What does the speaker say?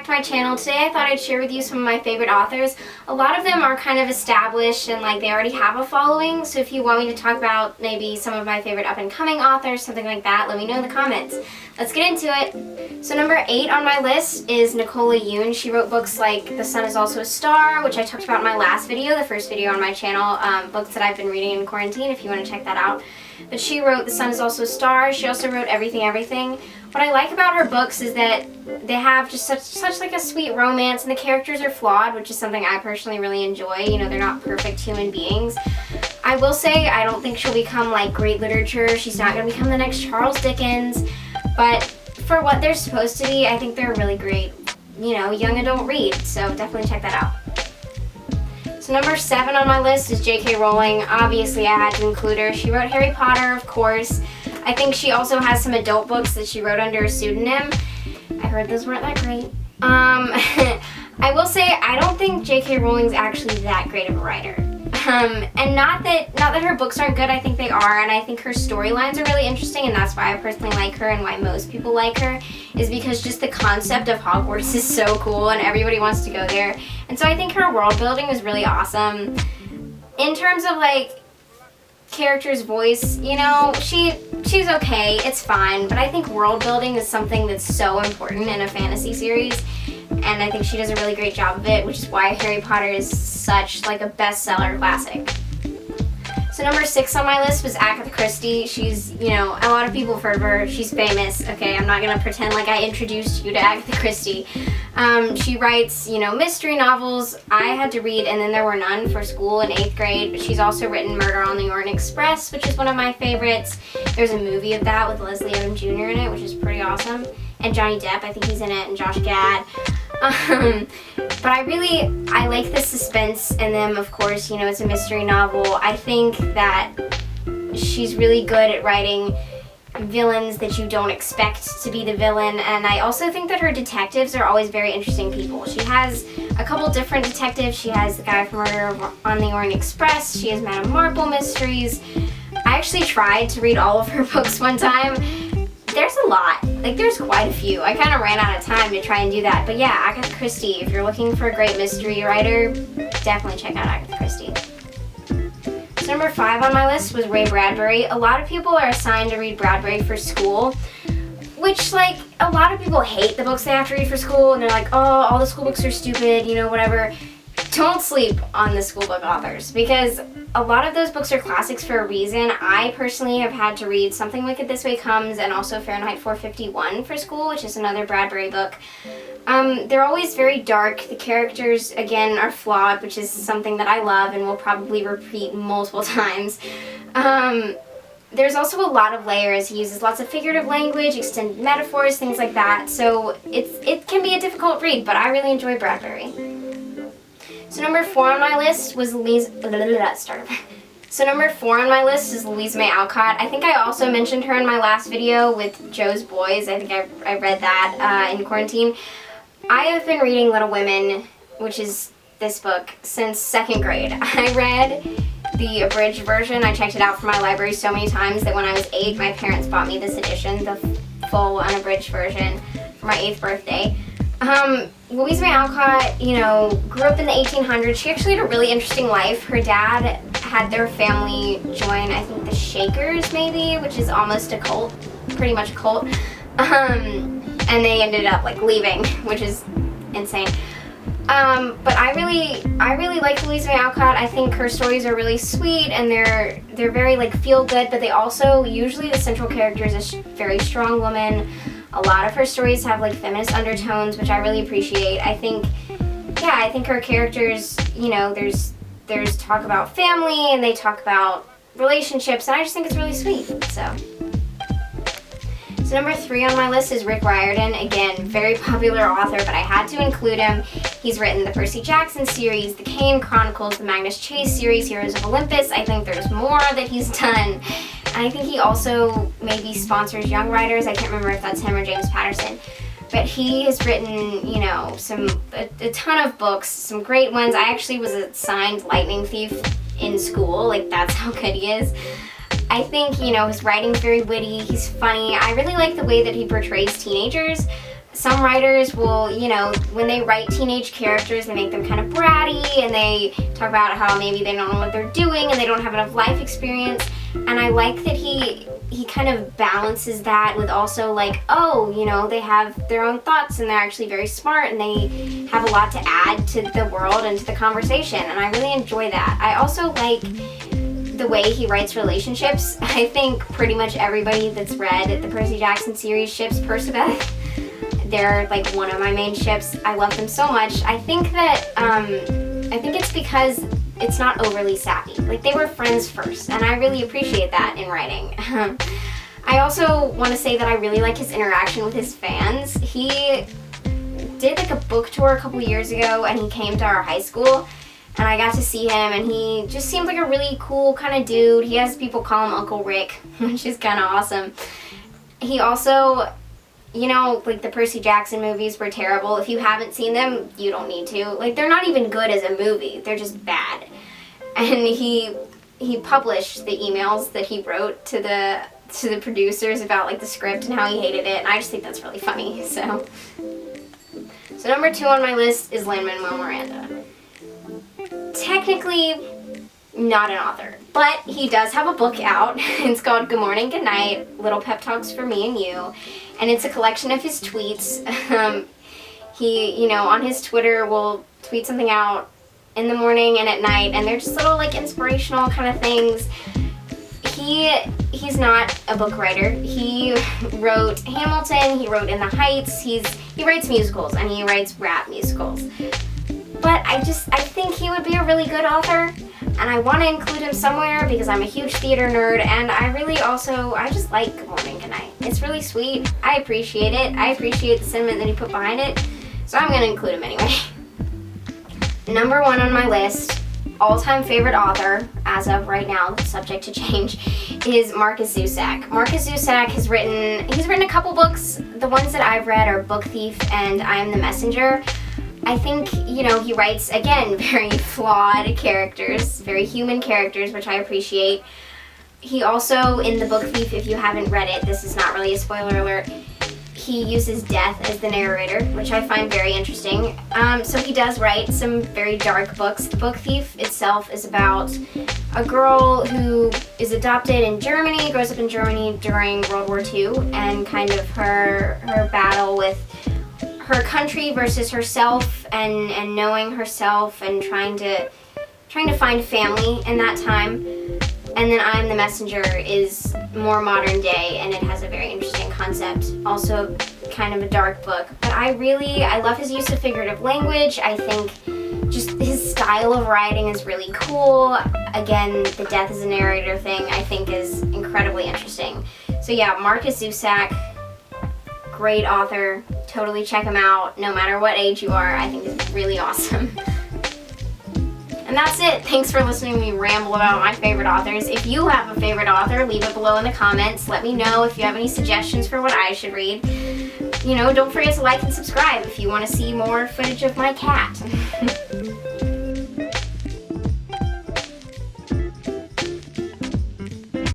to my channel. Today I thought I'd share with you some of my favorite authors. A lot of them are kind of established and like they already have a following, so if you want me to talk about maybe some of my favorite up-and-coming authors, something like that, let me know in the comments. Let's get into it. So number 8 on my list is Nicola Yoon. She wrote books like The Sun Is Also a Star, which I talked about in my last video, the first video on my channel, books that I've been reading in quarantine if you want to check that out. But she wrote The Sun Is Also a Star. She also wrote Everything Everything. What I like about her books is that they have just such like a sweet romance, and the characters are flawed, which is something I personally really enjoy. You know, they're not perfect human beings. I will say I don't think she'll become like great literature. She's not going to become the next Charles Dickens, but for what they're supposed to be, I think they're really great, you know, young adult read, so definitely check that out. So number 7 on my list is J.K. Rowling. Obviously I had to include her. She wrote Harry Potter, of course. I think she also has some adult books that she wrote under a pseudonym. I heard those weren't that great. I will say I don't think J.K. Rowling's actually that great of a writer. And not that her books aren't good, I think they are, and I think her storylines are really interesting, and that's why I personally like her and why most people like her, is because just the concept of Hogwarts is so cool and everybody wants to go there. And so I think her world building is really awesome. In terms of like character's voice, you know, she's okay, it's fine, but I think world building is something that's so important in a fantasy series, and I think she does a really great job of it, which is why Harry Potter is such like a bestseller classic. So number 6 on my list was Agatha Christie. She's, you know, a lot of people have heard of her. She's famous. Okay, I'm not gonna pretend like I introduced you to Agatha Christie. She writes, you know, mystery novels. I had to read And Then There Were None for school in 8th grade. She's also written Murder on the Orient Express, which is one of my favorites. There's a movie of that with Leslie Odom Jr. in it, which is pretty awesome. And Johnny Depp, I think he's in it, and Josh Gad. But I like the suspense in them, of course, you know, it's a mystery novel. I think that she's really good at writing villains that you don't expect to be the villain, and I also think that her detectives are always very interesting people. She has a couple different detectives. She has the guy from Murder on the Orient Express. She has Madame Marple mysteries. I actually tried to read all of her books one time. There's a lot. Like, there's quite a few. I kind of ran out of time to try and do that. But yeah, Agatha Christie, if you're looking for a great mystery writer, definitely check out Agatha Christie. So number 5 on my list was Ray Bradbury. A lot of people are assigned to read Bradbury for school, which, like, a lot of people hate the books they have to read for school, and they're like, oh, all the school books are stupid, you know, whatever. Don't sleep on the school book authors, because a lot of those books are classics for a reason. I personally have had to read Something Wicked This Way Comes and also Fahrenheit 451 for school, which is another Bradbury book. They're always very dark. The characters, again, are flawed, which is something that I love and will probably repeat multiple times. There's also a lot of layers. He uses lots of figurative language, extended metaphors, things like that. So it can be a difficult read, but I really enjoy Bradbury. So number 4 on my list was Louisa May Alcott. I think I also mentioned her in my last video with Joe's Boys. I think I read that in quarantine. I have been reading Little Women, which is this book, since 2nd grade. I read the abridged version. I checked it out from my library so many times that when I was 8, my parents bought me this edition, the full unabridged version, for my 8th birthday. Louisa May Alcott, you know, grew up in the 1800s. She actually had a really interesting life. Her dad had their family join, I think, the Shakers, maybe, which is almost a cult, pretty much a cult. And they ended up, like, leaving, which is insane. But I really like Louisa May Alcott. I think her stories are really sweet, and they're very, like, feel-good, but they also, usually the central character is a very strong woman. A lot of her stories have like feminist undertones, which I really appreciate. I think her characters, you know, there's talk about family and they talk about relationships, and I just think it's really sweet. So number 3 on my list is Rick Riordan. Again, very popular author, but I had to include him. He's written the Percy Jackson series, the Kane Chronicles, the Magnus Chase series, Heroes of Olympus. I think there's more that he's done. And I think he also maybe sponsors young writers. I can't remember if that's him or James Patterson. But he has written, you know, a ton of books, some great ones. I actually was assigned Lightning Thief in school. Like, that's how good he is. I think, you know, his writing's very witty, he's funny. I really like the way that he portrays teenagers. some writers will, you know, when they write teenage characters, they make them kind of bratty, and they talk about how maybe they don't know what they're doing and they don't have enough life experience. And I like that he kind of balances that with also like, oh, you know, they have their own thoughts and they're actually very smart and they have a lot to add to the world and to the conversation, and I really enjoy that. I also like the way he writes relationships. I think pretty much everybody that's read the Percy Jackson series ships Percabeth. They're like one of my main ships. I love them so much. I think that, I think it's because it's not overly sappy. Like, they were friends first, and I really appreciate that in writing. I also want to say that I really like his interaction with his fans. He did like a book tour a couple years ago, and he came to our high school, and I got to see him, and he just seemed like a really cool kind of dude. He has people call him Uncle Rick, which is kind of awesome. He also, you know, like, the Percy Jackson movies were terrible. If you haven't seen them, you don't need to. Like, they're not even good as a movie. They're just bad. And he published the emails that he wrote to the producers about, like, the script and how he hated it, and I just think that's really funny. So number 2 on my list is LinManuel Miranda. Technically not an author, but he does have a book out. It's called Good Morning, Good Night, Little Pep Talks for Me and You, and it's a collection of his tweets. He, you know, on his Twitter will tweet something out in the morning and at night, and they're just little, like, inspirational kind of things. He's not a book writer. He wrote Hamilton, he wrote In the Heights, he writes musicals, and he writes rap musicals. But I think he would be a really good author, and I want to include him somewhere because I'm a huge theater nerd, and I just like Good Morning, Good Night. It's really sweet. I appreciate it. I appreciate the sentiment that he put behind it, so I'm going to include him anyway. Number 1 on my list, all-time favorite author, as of right now, subject to change, is Markus Zusak. Markus Zusak he's written a couple books. The ones that I've read are Book Thief and I Am the Messenger. I think, you know, he writes, again, very flawed characters, very human characters, which I appreciate. He also, in the Book Thief, if you haven't read it, this is not really a spoiler alert, he uses death as the narrator, which I find very interesting. So he does write some very dark books. The Book Thief itself is about a girl who is adopted in Germany, grows up in Germany during World War II, and kind of her battle with her country versus herself, and knowing herself and trying to find family in that time. And then I Am the Messenger is more modern day, and it has a very interesting concept. Also kind of a dark book. But I love his use of figurative language. I think just his style of writing is really cool. Again, the death as a narrator thing I think is incredibly interesting. So yeah, Markus Zusak, great author. Totally check him out, no matter what age you are. I think he's really awesome. And that's it. Thanks for listening to me ramble about my favorite authors. If you have a favorite author, leave it below in the comments. Let me know if you have any suggestions for what I should read. You know, don't forget to like and subscribe if you want to see more footage of my cat.